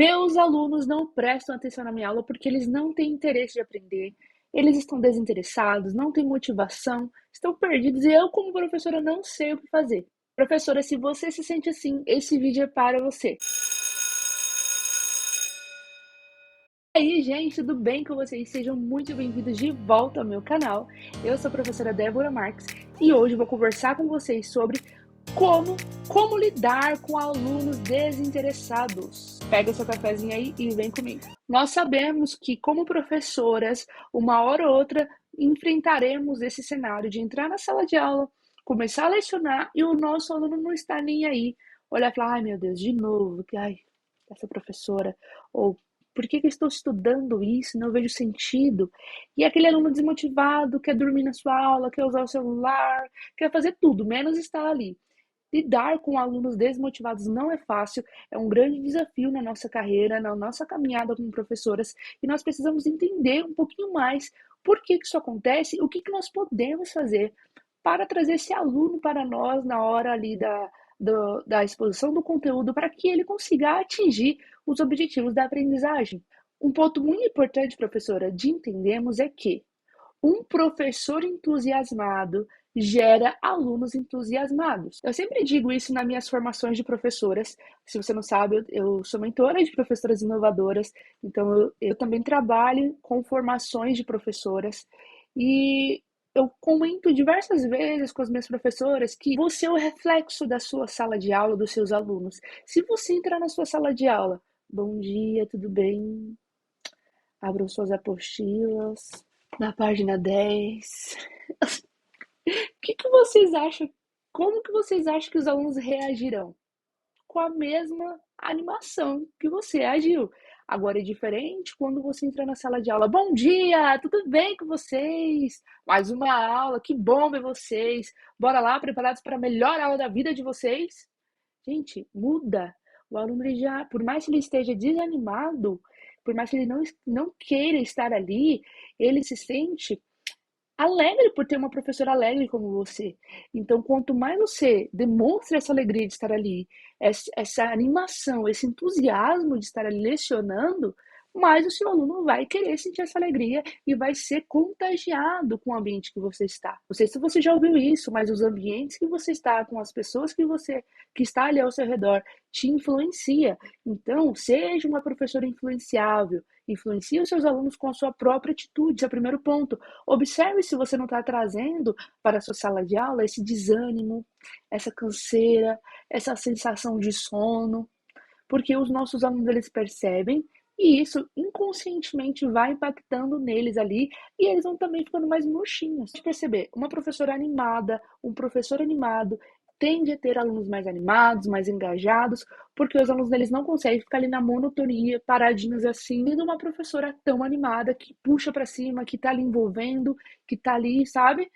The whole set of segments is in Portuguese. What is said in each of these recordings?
Meus alunos não prestam atenção na minha aula porque eles não têm interesse de aprender, eles estão desinteressados, não têm motivação, estão perdidos e eu, como professora, não sei o que fazer. Professora, se você se sente assim, esse vídeo é para você. E aí, gente, tudo bem com vocês? Sejam muito bem-vindos de volta ao meu canal. Eu sou a professora Débora Marques e hoje vou conversar com vocês sobre como lidar com alunos desinteressados. Pega seu cafezinho aí e vem comigo. Nós sabemos que, como professoras, uma hora ou outra enfrentaremos esse cenário de entrar na sala de aula, começar a lecionar e o nosso aluno não está nem aí. Olhar e falar, ai meu Deus, de novo, essa professora, ou por que eu estou estudando isso? Não vejo sentido. E aquele aluno desmotivado, quer dormir na sua aula, quer usar o celular, quer fazer tudo, menos estar ali. Lidar com alunos desmotivados não é fácil, é um grande desafio na nossa carreira, na nossa caminhada como professoras, e nós precisamos entender um pouquinho mais por que isso acontece e o que nós podemos fazer para trazer esse aluno para nós na hora ali da exposição do conteúdo, para que ele consiga atingir os objetivos da aprendizagem. Um ponto muito importante, professora, de entendermos é que um professor entusiasmado gera alunos entusiasmados. Eu sempre digo isso nas minhas formações de professoras. Se você não sabe, eu sou mentora de professoras inovadoras, então eu também trabalho com formações de professoras e eu comento diversas vezes com as minhas professoras que você é o reflexo da sua sala de aula, dos seus alunos. Se você entrar na sua sala de aula, bom dia, tudo bem? Abram suas apostilas. Na página 10. Que vocês acham? Como que vocês acham que os alunos reagirão? Com a mesma animação que você agiu. Agora é diferente quando você entra na sala de aula. Bom dia, tudo bem com vocês? Mais uma aula, que bom ver vocês. Bora lá, preparados para a melhor aula da vida de vocês? Gente, muda. O aluno ele já, por mais que ele esteja desanimado, por mais que ele não queira estar ali, ele se sente alegre por ter uma professora alegre como você. Então, quanto mais você demonstra essa alegria de estar ali, essa animação, esse entusiasmo de estar ali lecionando, mais o seu aluno vai querer sentir essa alegria e vai ser contagiado com o ambiente que você está. Não sei se você já ouviu isso, mas os ambientes que você está, com as pessoas que está ali ao seu redor, te influencia. Então, seja uma professora influenciável, influencie os seus alunos com a sua própria atitude. Esse é o primeiro ponto. Observe se você não está trazendo para a sua sala de aula esse desânimo, essa canseira, essa sensação de sono, porque os nossos alunos eles percebem e isso inconscientemente vai impactando neles ali e eles vão também ficando mais murchinhos. Pode perceber, uma professora animada, um professor animado tende a ter alunos mais animados, mais engajados, porque os alunos deles não conseguem ficar ali na monotonia, paradinhos assim, e uma professora tão animada que puxa para cima, que tá ali envolvendo, que tá ali, sabe?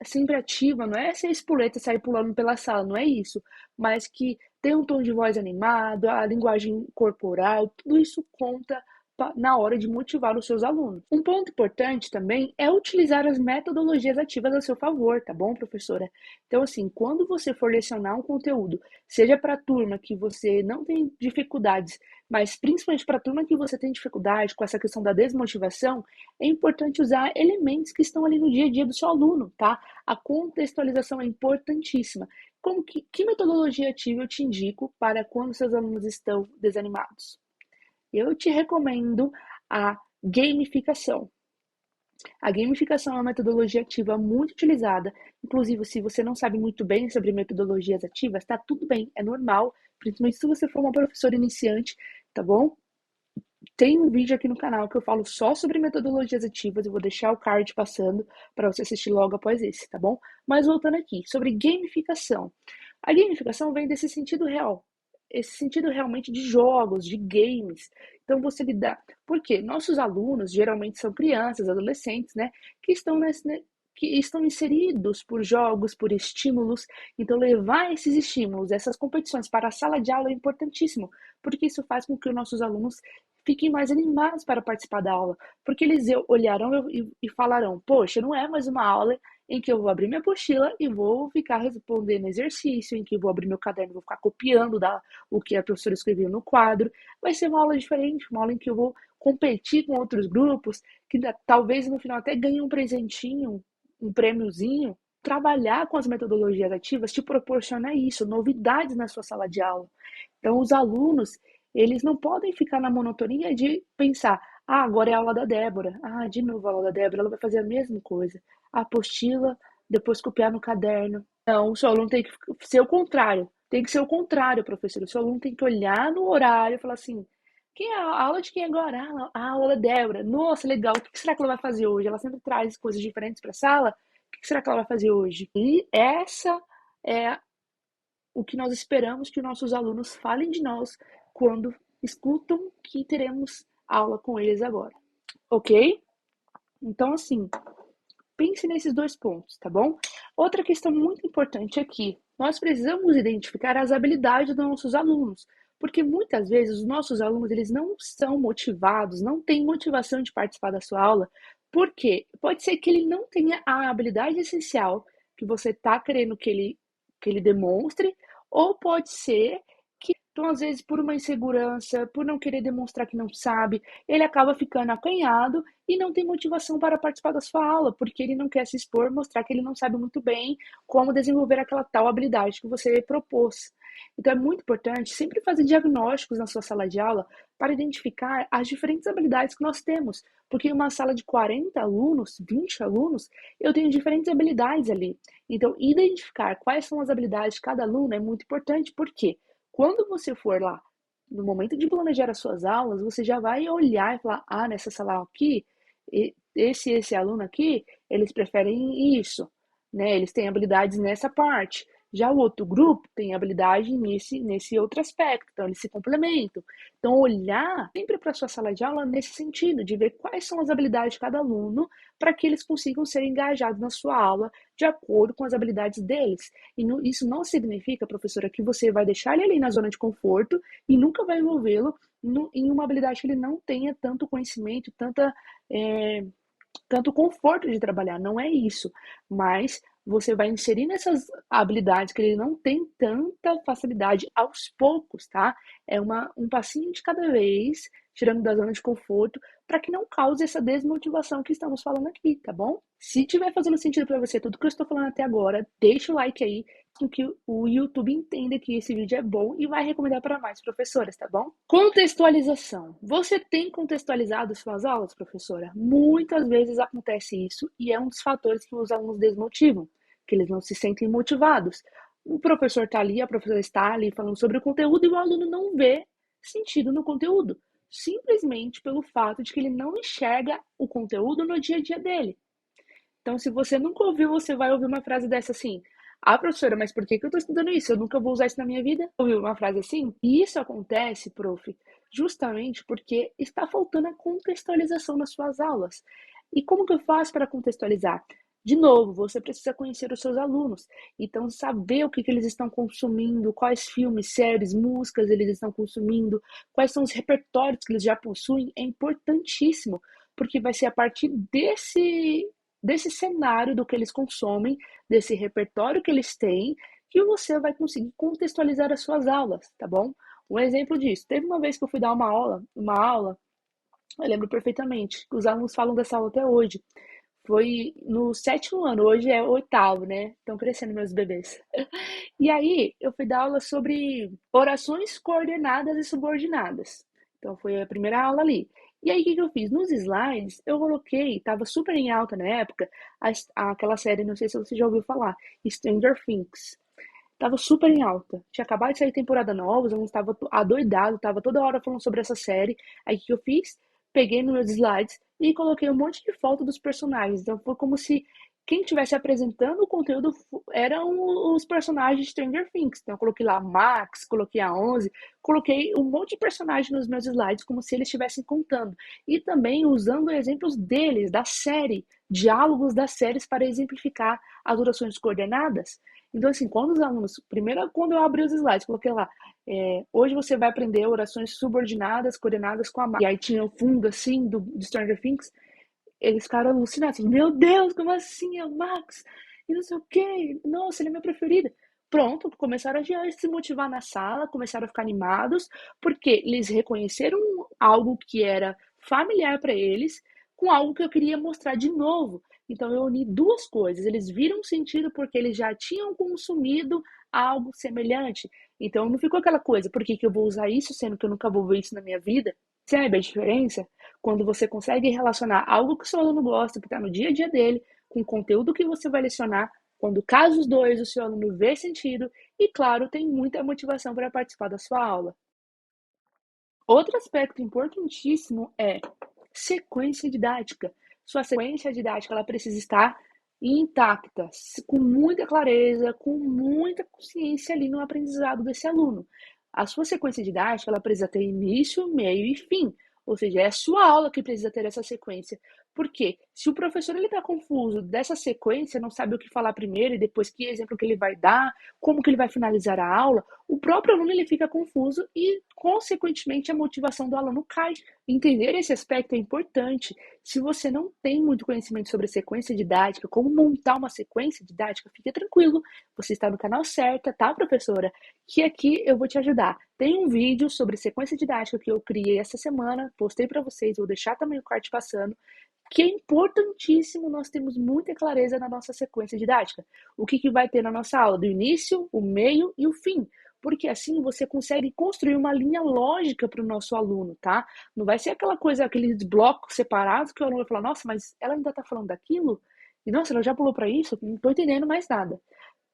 Sempre ativa, não é ser espoleta, sair pulando pela sala, não é isso, mas que tem um tom de voz animado, a linguagem corporal, tudo isso conta na hora de motivar os seus alunos. Um ponto importante também é utilizar as metodologias ativas a seu favor, tá bom, professora? Então, assim, quando você for lecionar um conteúdo, seja para a turma que você não tem dificuldades, mas principalmente para a turma que você tem dificuldade com essa questão da desmotivação, é importante usar elementos que estão ali no dia a dia do seu aluno, tá? A contextualização é importantíssima. Que metodologia ativa eu te indico para quando seus alunos estão desanimados? Eu te recomendo a gamificação. A gamificação é uma metodologia ativa muito utilizada. Inclusive, se você não sabe muito bem sobre metodologias ativas, tá tudo bem, é normal, principalmente se você for uma professora iniciante, tá bom? Tem um vídeo aqui no canal que eu falo só sobre metodologias ativas, eu vou deixar o card passando para você assistir logo após esse, tá bom? Mas voltando aqui, sobre gamificação. A gamificação vem desse sentido real, esse sentido realmente de jogos, de games. Então você lidar. Porque nossos alunos geralmente são crianças, adolescentes, né? Que estão inseridos por jogos, por estímulos. Então, levar esses estímulos, essas competições para a sala de aula é importantíssimo, porque isso faz com que os nossos alunos fiquem mais animados para participar da aula, porque eles olharão e falarão: poxa, não é mais uma aula em que eu vou abrir minha apostila e vou ficar respondendo exercício, em que eu vou abrir meu caderno, vou ficar copiando o que a professora escreveu no quadro. Vai ser uma aula diferente, uma aula em que eu vou competir com outros grupos, que talvez no final até ganhe um presentinho, um prêmiozinho. Trabalhar com as metodologias ativas te proporciona isso, novidades na sua sala de aula. Então, os alunos, eles não podem ficar na monotonia de pensar, ah, agora é a aula da Débora. Ah, de novo a aula da Débora, ela vai fazer a mesma coisa. A apostila, depois copiar no caderno. Não, o seu aluno tem que ser o contrário. Tem que ser o contrário, professor. O seu aluno tem que olhar no horário e falar assim, quem é a aula de quem agora? Ah, a aula da Débora. Nossa, legal. O que será que ela vai fazer hoje? Ela sempre traz coisas diferentes para a sala. O que será que ela vai fazer hoje? E essa é o que nós esperamos que os nossos alunos falem de nós quando escutam que teremos aula com eles agora, ok? Então, assim, pense nesses dois pontos, tá bom? Outra questão muito importante aqui, nós precisamos identificar as habilidades dos nossos alunos, porque muitas vezes os nossos alunos eles não são motivados, não têm motivação de participar da sua aula, porque pode ser que ele não tenha a habilidade essencial que você está querendo que ele demonstre, ou pode ser que, então, às vezes, por uma insegurança, por não querer demonstrar que não sabe, ele acaba ficando acanhado e não tem motivação para participar da sua aula, porque ele não quer se expor, mostrar que ele não sabe muito bem como desenvolver aquela tal habilidade que você propôs. Então, é muito importante sempre fazer diagnósticos na sua sala de aula para identificar as diferentes habilidades que nós temos, porque em uma sala de 40 alunos, 20 alunos, eu tenho diferentes habilidades ali. Então, identificar quais são as habilidades de cada aluno é muito importante, porque quando você for lá, no momento de planejar as suas aulas, você já vai olhar e falar, ah, nessa sala aqui, esse aluno aqui, eles preferem isso, né? Eles têm habilidades nessa parte. Já o outro grupo tem habilidade nesse outro aspecto, então eles se complementam. Então, olhar sempre para a sua sala de aula nesse sentido, de ver quais são as habilidades de cada aluno para que eles consigam ser engajados na sua aula de acordo com as habilidades deles. E isso não significa, professora, que você vai deixar ele ali na zona de conforto e nunca vai envolvê-lo em uma habilidade que ele não tenha tanto conhecimento, é, tanto conforto de trabalhar. Não é isso. Mas você vai inserir nessas habilidades que ele não tem tanta facilidade aos poucos, tá? É um passinho de cada vez, tirando da zona de conforto, para que não cause essa desmotivação que estamos falando aqui, tá bom? Se tiver fazendo sentido para você tudo que eu estou falando até agora, deixa o like aí, com que o YouTube entenda que esse vídeo é bom e vai recomendar para mais professoras, tá bom? Contextualização. Você tem contextualizado suas aulas, professora? Muitas vezes acontece isso e é um dos fatores que os alunos desmotivam, que eles não se sentem motivados. O professor está ali, a professora está ali falando sobre o conteúdo e o aluno não vê sentido no conteúdo, simplesmente pelo fato de que ele não enxerga o conteúdo no dia a dia dele. Então, se você nunca ouviu, você vai ouvir uma frase dessa assim: ah, professora, mas por que eu estou estudando isso? Eu nunca vou usar isso na minha vida. Ouviu uma frase assim? E isso acontece, prof, justamente porque está faltando a contextualização nas suas aulas. E como que eu faço para contextualizar? De novo, você precisa conhecer os seus alunos. Então, saber o que eles estão consumindo, quais filmes, séries, músicas eles estão consumindo, quais são os repertórios que eles já possuem, é importantíssimo, porque vai ser a partir desse cenário do que eles consomem, desse repertório que eles têm, que você vai conseguir contextualizar as suas aulas, tá bom? Um exemplo disso, teve uma vez que eu fui dar uma aula, eu lembro perfeitamente, os alunos falam dessa aula até hoje. Foi no 7º ano, hoje é o 8º, né? Estão crescendo meus bebês. E aí, eu fui dar aula sobre orações coordenadas e subordinadas. Então, foi a primeira aula ali. E aí, o que que eu fiz? Nos slides, eu coloquei, estava super em alta na época, aquela série, não sei se você já ouviu falar, Stranger Things. Tava super em alta. Tinha acabado de sair temporada nova, eu estava adoidado, tava toda hora falando sobre essa série. Aí o que eu fiz? Peguei nos meus slides e coloquei um monte de foto dos personagens. Então foi como se quem estivesse apresentando o conteúdo eram os personagens de Stranger Things. Então eu coloquei lá Max, coloquei a 11, coloquei um monte de personagens nos meus slides como se eles estivessem contando. E também usando exemplos deles, da série, diálogos das séries para exemplificar as orações coordenadas. Então, assim, quando os alunos, primeiro, quando eu abri os slides, coloquei lá, hoje você vai aprender orações subordinadas, coordenadas com a marca. E aí tinha o fundo, assim, do Stranger Things. eles ficaram alucinados, assim, meu Deus, como assim, é o Max? E não sei o quê, nossa, ele é meu preferido. Pronto, começaram a já se motivar na sala, começaram a ficar animados, porque eles reconheceram algo que era familiar para eles, com algo que eu queria mostrar de novo. Então eu uni duas coisas, eles viram sentido porque eles já tinham consumido algo semelhante. Então não ficou aquela coisa, por que que eu vou usar isso, sendo que eu nunca vou ver isso na minha vida? Sabe a diferença? Quando você consegue relacionar algo que o seu aluno gosta, que está no dia a dia dele, com o conteúdo que você vai lecionar, quando casa os dois, o seu aluno vê sentido e, claro, tem muita motivação para participar da sua aula. Outro aspecto importantíssimo é sequência didática. Sua sequência didática ela precisa estar intacta, com muita clareza, com muita consciência ali no aprendizado desse aluno. A sua sequência didática ela precisa ter início, meio e fim. Ou seja, é a sua aula que precisa ter essa sequência. Por quê? Se o professor está confuso dessa sequência, não sabe o que falar primeiro e depois que exemplo que ele vai dar, como que ele vai finalizar a aula, o próprio aluno ele fica confuso e, consequentemente, a motivação do aluno cai. Entender esse aspecto é importante. Se você não tem muito conhecimento sobre sequência didática, como montar uma sequência didática, fique tranquilo. Você está no canal certo, tá, professora? Que aqui eu vou te ajudar. Tem um vídeo sobre sequência didática que eu criei essa semana, postei para vocês, vou deixar também o card passando, que é importantíssimo nós termos muita clareza na nossa sequência didática. O que vai ter na nossa aula, do início, o meio e o fim. Porque assim você consegue construir uma linha lógica para o nosso aluno, tá? Não vai ser aquela coisa, aqueles blocos separados que o aluno vai falar, nossa, mas ela ainda está falando daquilo? E nossa, ela já pulou para isso? Não estou entendendo mais nada.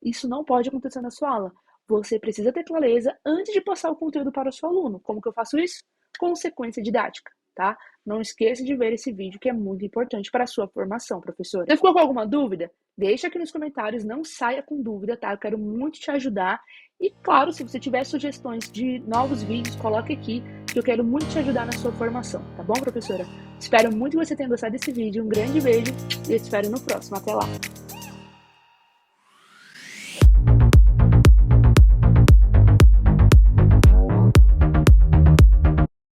Isso não pode acontecer na sua aula. Você precisa ter clareza antes de passar o conteúdo para o seu aluno. Como que eu faço isso? Com sequência didática, tá? Não esqueça de ver esse vídeo que é muito importante para a sua formação, professora. Você ficou com alguma dúvida? Deixa aqui nos comentários, não saia com dúvida, tá? Eu quero muito te ajudar. E claro, se você tiver sugestões de novos vídeos, coloque aqui, que eu quero muito te ajudar na sua formação, tá bom, professora? Espero muito que você tenha gostado desse vídeo. Um grande beijo e eu te espero no próximo. Até lá!